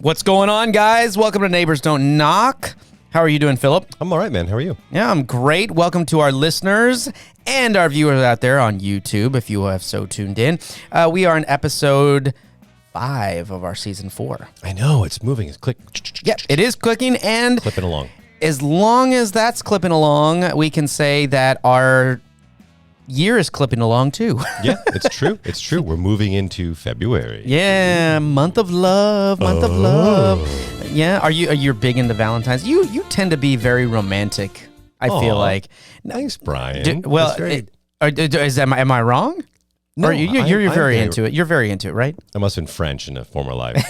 What's going on, guys? Welcome to Neighbors Don't Knock. How are you doing, Philip? I'm all right, man. How are you? Yeah, I'm great. Welcome to our listeners and our viewers out there on YouTube, if you have so tuned in. We are in episode 5 of our season 4. I know. It's moving. It's click. Yep, it is clicking, and Clipping along. as long as that's clipping along, we can say that our year is clipping along, too. Yeah, it's true. It's true. We're moving into February. Yeah, month of love, month of love. Yeah, are you big into Valentines? You tend to be very romantic, I feel Aw. like. Thanks, Brian. Well, That's very- am I wrong? No, Or you're I'm very into it. You're very into it, right? I must have been French in a former life.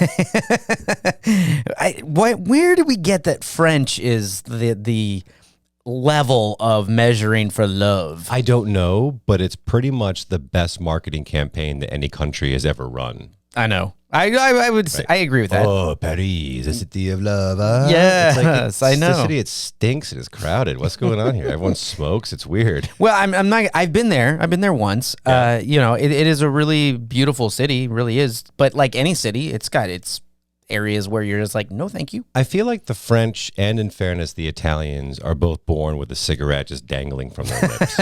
Where do we get that French is the level of measuring for love? I don't know, but it's pretty much the best marketing campaign that any country has ever run. I know. I would say, I agree with that. Oh, Paris, the city of love. Huh? Yes, it's I the know. city. It stinks and it's crowded. What's going on here? Everyone smokes. It's weird. Well, I'm not. I've been there. I've been there once. Yeah. It is a really beautiful city. It really is. But like any city, it's got its areas where you're just like, no, thank you. I feel like the French and, in fairness, the Italians are both born with a cigarette just dangling from their lips.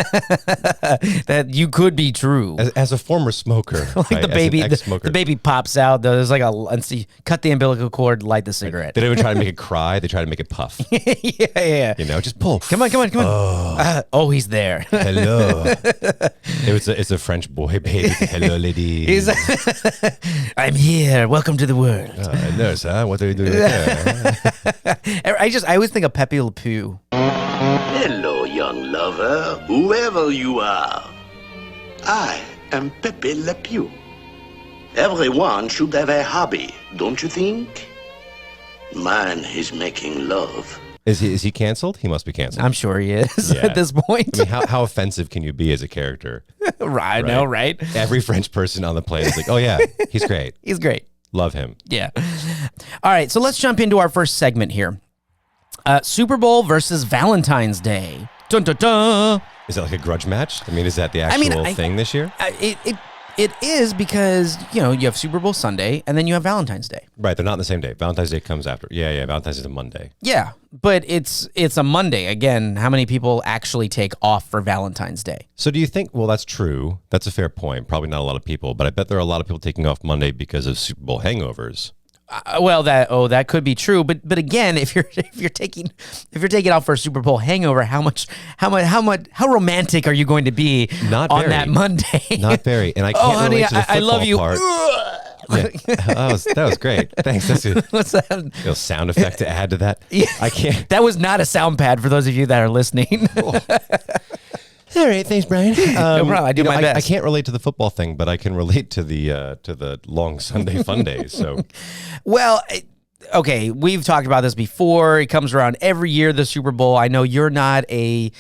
That you could be true. As a former smoker, Like right, the baby, as an ex-smoker, the baby pops out. There's like and see, cut the umbilical cord, light the cigarette. they don't even try to make it cry. They try to make it puff. yeah. You know, just pull. Come on. Oh, he's there. Hello. It's a French boy, baby. Hello, lady. I'm here. Welcome to the world. Nurse, huh? What are you doing there? I always think of Pepe Le Pew. Hello, young lover, whoever you are. I am Pepe Le Pew. Everyone should have a hobby, don't you think? Mine is making love. Is he canceled? He must be canceled. I'm sure he is Yeah. at this point. I mean, how offensive can you be as a character? I know, right? Every French person on the planet is like, oh yeah, he's great. He's great. Love him. Yeah. All right, so let's jump into our first segment here. Super Bowl versus Valentine's Day. Dun, dun, dun. Is that like a grudge match? I mean, is that the actual thing this year? It is because, you have Super Bowl Sunday and then you have Valentine's Day. Right, they're not on the same day. Valentine's Day comes after. Yeah, Valentine's is a Monday. Yeah, but it's a Monday. Again, how many people actually take off for Valentine's Day? So do you think, well, that's true. That's a fair point. Probably not a lot of people, but I bet there are a lot of people taking off Monday because of Super Bowl hangovers. That could be true, but again, if you're taking out for a Super Bowl hangover, how romantic are you going to be Not on very. that Monday? Not very. And I can't honey, relate to the football I love you. part. Yeah. that was great. Thanks. That's a What's that? little sound effect to add to that. Yeah. I can't. That was not a sound pad for those of you that are listening. All right, thanks, Brian. No problem. I do my best. I can't relate to the football thing, but I can relate to the long Sunday fun days. So, Well, okay, we've talked about this before. It comes around every year, the Super Bowl. I know you're not a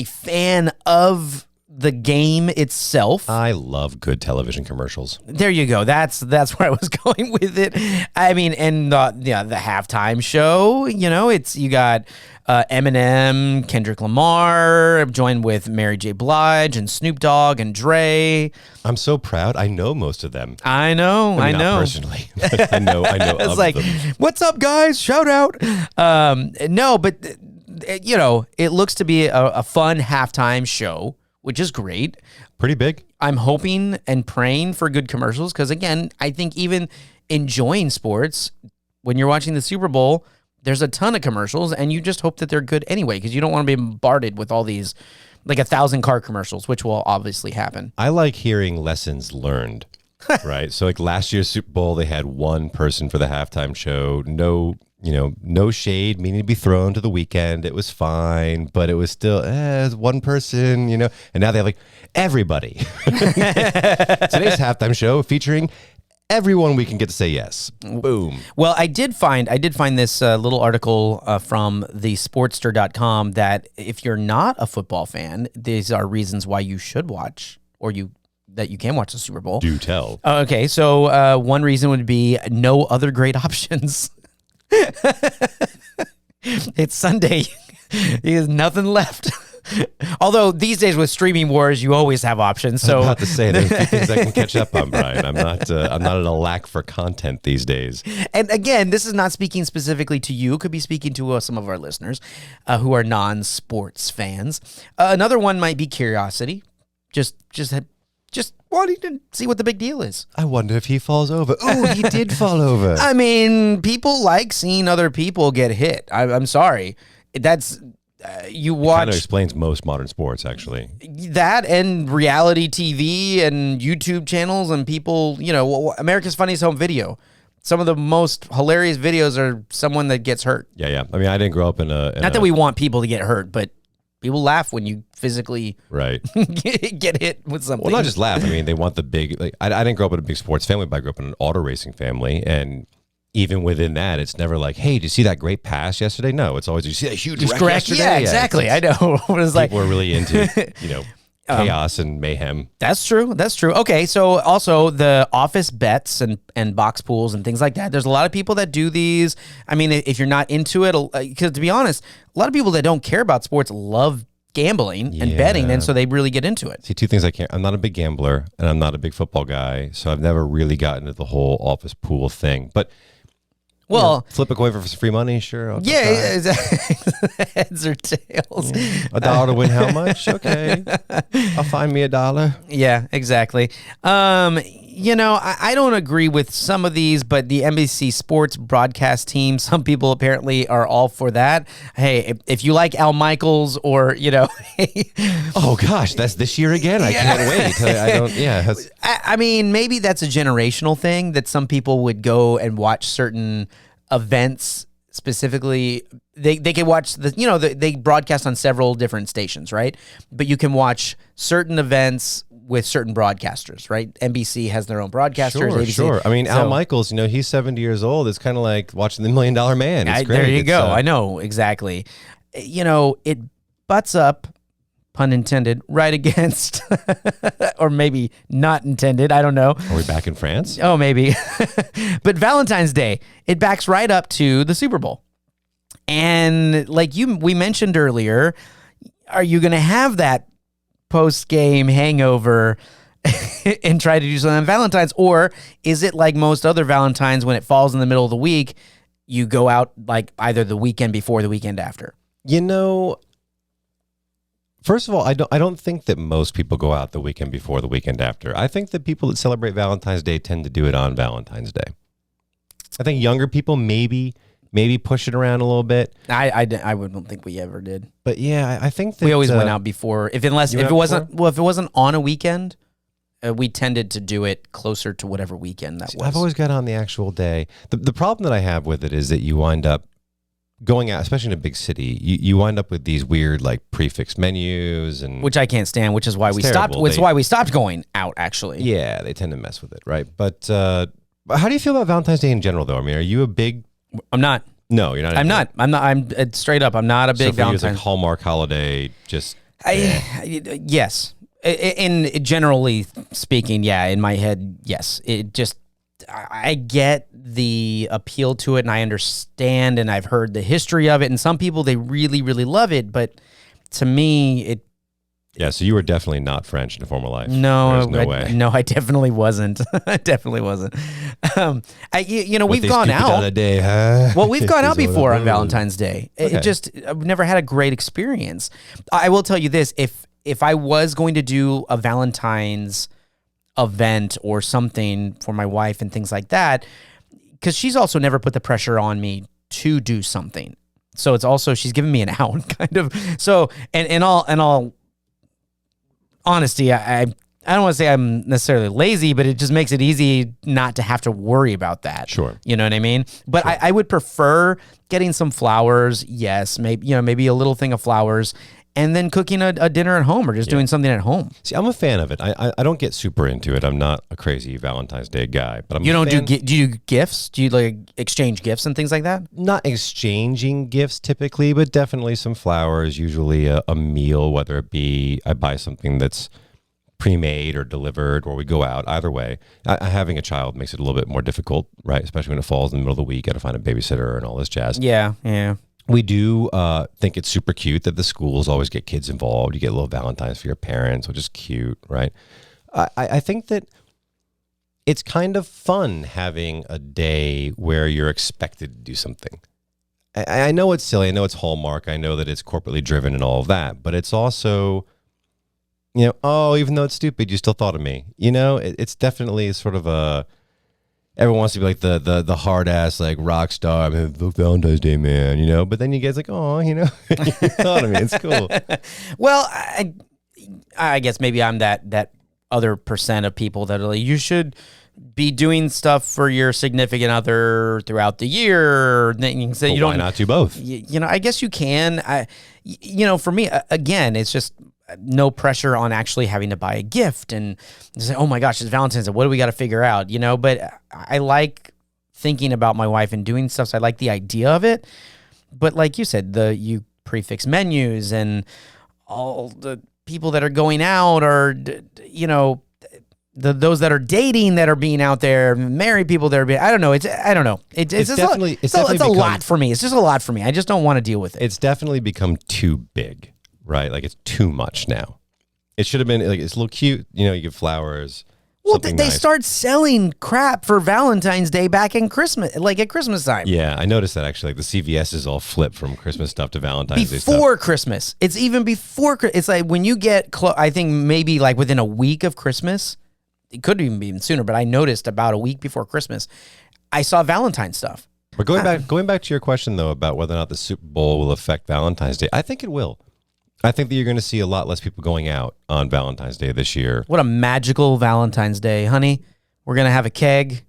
fan of the game itself. I love good television commercials. There you go. That's where I was going with it. I mean, and the halftime show, you got Eminem, Kendrick Lamar, joined with Mary J. Blige and Snoop Dogg and Dre. I'm so proud. I know most of them. I know. Not personally. But I know It's of like, them. what's up, guys? Shout out. No, but it looks to be a fun halftime show, which is great. Pretty big. I'm hoping and praying for good commercials because, again, I think even enjoying sports, when you're watching the Super Bowl, there's a ton of commercials, and you just hope that they're good anyway because you don't want to be bombarded with all these, like 1,000 car commercials, which will obviously happen. I like hearing lessons learned, right? So like last year's Super Bowl, they had one person for the halftime show. No shade meaning to be thrown to the weekend. It was fine, but it was still one person, and now they have like everybody. Today's halftime show featuring everyone we can get to say yes. Boom. Well, I did find this little article from the Sportster.com that if you're not a football fan, these are reasons why you should watch that you can watch the Super Bowl. Do tell. Okay, so one reason would be no other great options. It's Sunday. There's nothing left. Although these days with streaming wars, you always have options. So I'm about to say there's a few things I can catch up on, Brian. I'm not in a lack for content these days. And again, this is not speaking specifically to you. It could be speaking to some of our listeners who are non-sports fans. Another one might be curiosity. Just wanting to see what the big deal is. I wonder if he falls over. Oh, he did fall over. I mean, people like seeing other people get hit. I'm sorry. That's you watch. Kind of explains most modern sports, actually. That and reality TV and YouTube channels and people, America's Funniest Home Video. Some of the most hilarious videos are someone that gets hurt. Yeah. I mean, I didn't grow up in a... Not that we want people to get hurt, but people laugh when you physically right get hit with something. Well, not just laugh. I mean, they want the big... Like, I didn't grow up in a big sports family, but I grew up in an auto racing family. And even within that, it's never like, hey, did you see that great pass yesterday? No, it's always, did you see that huge wreck yesterday? Yeah, exactly. I know. It was like... People are really into, chaos and mayhem. That's true. Okay, so also the office bets and box pools and things like that. There's a lot of people that do these. I mean, if you're not into it, because to be honest, a lot of people that don't care about sports love gambling and betting, and so they really get into it. See, two things I can't. I'm not a big gambler, and I'm not a big football guy, so I've never really gotten into the whole office pool thing. But well, flip a coin for free money, sure. Yeah, heads or tails. Yeah. $1 to win how much? Okay, I'll find me $1. Yeah, exactly. I don't agree with some of these, but the NBC Sports broadcast team, some people apparently are all for that. Hey, if you like Al Michaels or, oh gosh, that's this year again. I can't wait. I don't, yeah. I mean, maybe that's a generational thing that some people would go and watch certain events specifically. They can watch they broadcast on several different stations, right? But you can watch certain events with certain broadcasters, right? NBC has their own broadcasters. ABC. Sure. I mean, Al Michaels, he's 70 years old. It's kind of like watching The $1 Million Man. It's great. There you go. I know, exactly. It butts up, pun intended, right against, or maybe not intended, I don't know. Are we back in France? Oh, maybe. But Valentine's Day, it backs right up to the Super Bowl. And like we mentioned earlier, are you going to have that post-game hangover and try to do something on Valentine's? Or is it like most other Valentines, when it falls in the middle of the week, you go out like either the weekend before, the weekend after? First of all, I don't think that most people go out the weekend before, the weekend after. I think that people that celebrate Valentine's Day tend to do it on Valentine's Day. I think younger people maybe push it around a little bit. I wouldn't think we ever did. But yeah, I think that we always went out before. If it wasn't on a weekend, we tended to do it closer to whatever weekend that was. I've always got on the actual day. The problem that I have with it is that you wind up going out, especially in a big city, you wind up with these weird like prefix menus, and which I can't stand. Which is why we stopped. Which is why we stopped going out. Actually, yeah, they tend to mess with it, right? But how do you feel about Valentine's Day in general, though? I mean, are you a big? I'm not. No, you're not. I'm not. I'm straight up. I'm not a big Valentine's. So for you, it's like Hallmark holiday. Just yes. In generally speaking, yeah. In my head, yes. It just. I get the appeal to it, and I understand, and I've heard the history of it, and some people, they really, really love it, but to me, it... Yeah, so you were definitely not French in a former life. No, no way. No, I definitely wasn't. I definitely wasn't. We've gone out. Day, huh? Well, we've gone out before on Valentine's Day. Okay. I've never had a great experience. I will tell you this, if I was going to do a Valentine's event or something for my wife and things like that, because she's also never put the pressure on me to do something, so it's also, she's giving me an out kind of. So and in all honesty, I don't want to say I'm necessarily lazy, but it just makes it easy not to have to worry about that. Sure. You know what I mean? But sure. I would prefer getting some flowers. Yes. Maybe a little thing of flowers, and then cooking a dinner at home, or just doing something at home. See, I'm a fan of it. I don't get super into it. I'm not a crazy Valentine's Day guy, but do you do gifts? Do you like exchange gifts and things like that? Not exchanging gifts typically, but definitely some flowers. Usually a meal, whether it be I buy something that's pre-made or delivered, or we go out. Either way, having a child makes it a little bit more difficult, right? Especially when it falls in the middle of the week. Got to find a babysitter and all this jazz. Yeah. We do think it's super cute that the schools always get kids involved. You get little Valentines for your parents, which is cute, right? I think that it's kind of fun having a day where you're expected to do something. I know it's silly. I know it's Hallmark. I know that it's corporately driven and all of that. But it's also, oh, even though it's stupid, you still thought of me. It's definitely sort of a... Everyone wants to be like the hard ass like rock star. I mean, Valentine's Day man, But then you guys like, oh, you thought of me. It's cool. Well, I guess maybe I'm that other percent of people that are like, you should be doing stuff for your significant other throughout the year. So you don't. Why not do both? I guess you can. For me, again, it's just no pressure on actually having to buy a gift and say, oh my gosh, it's Valentine's Day. What do we got to figure out? But I like thinking about my wife and doing stuff. So I like the idea of it. But like you said, you prefix menus and all the people that are going out or, those that are dating that are being out there, married people that are being, I don't know. It's definitely a lot for me. It's just a lot for me. I just don't want to deal with it. It's definitely become too big. Right, like it's too much now. It should have been like it's a little cute. You give flowers. Well, they start selling crap for Valentine's Day back in Christmas, like at Christmas time. Yeah, I noticed that actually. Like the CVS is all flipped from Christmas stuff to Valentine's Day stuff. Before Christmas, it's even before. It's like when you get I think maybe like within a week of Christmas. It could even be sooner, but I noticed about a week before Christmas, I saw Valentine's stuff. But going back to your question though about whether or not the Super Bowl will affect Valentine's Day, I think it will. I think that you're going to see a lot less people going out on Valentine's Day this year. What a magical Valentine's Day, honey. We're going to have a keg.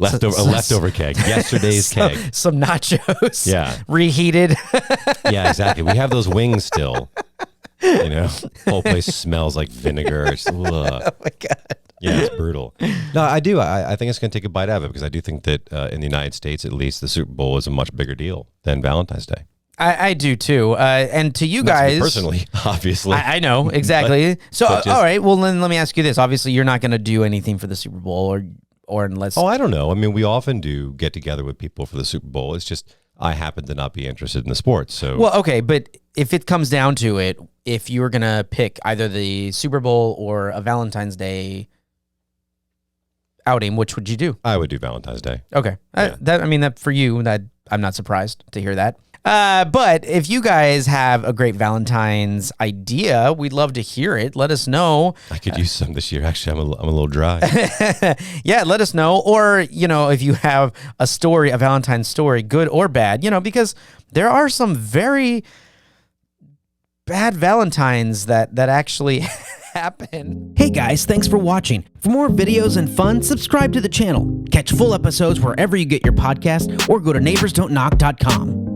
Leftover keg. Yesterday's keg. Some nachos. Yeah. Reheated. Yeah, exactly. We have those wings still. Whole place smells like vinegar. Oh my God. Yeah, it's brutal. No, I do. I think it's going to take a bite out of it because I do think that in the United States, at least, the Super Bowl is a much bigger deal than Valentine's Day. I do too. And to you guys, personally, obviously, I know exactly. All right. Well, then let me ask you this. Obviously, you're not going to do anything for the Super Bowl, or unless. Oh, I don't know. I mean, we often do get together with people for the Super Bowl. It's just I happen to not be interested in the sports. So well, okay, but if it comes down to it, if you were going to pick either the Super Bowl or a Valentine's Day outing, which would you do? I would do Valentine's Day. Okay, Yeah. that for you, that I'm not surprised to hear that. But if you guys have a great Valentine's idea, we'd love to hear it. Let us know. I could use some this year. Actually, I'm a little dry. Yeah, let us know. Or, if you have a story, a Valentine's story, good or bad, because there are some very bad Valentines that actually happen. Hey guys, thanks for watching. For more videos and fun, subscribe to the channel. Catch full episodes wherever you get your podcast or go to neighborsdon'tknock.com.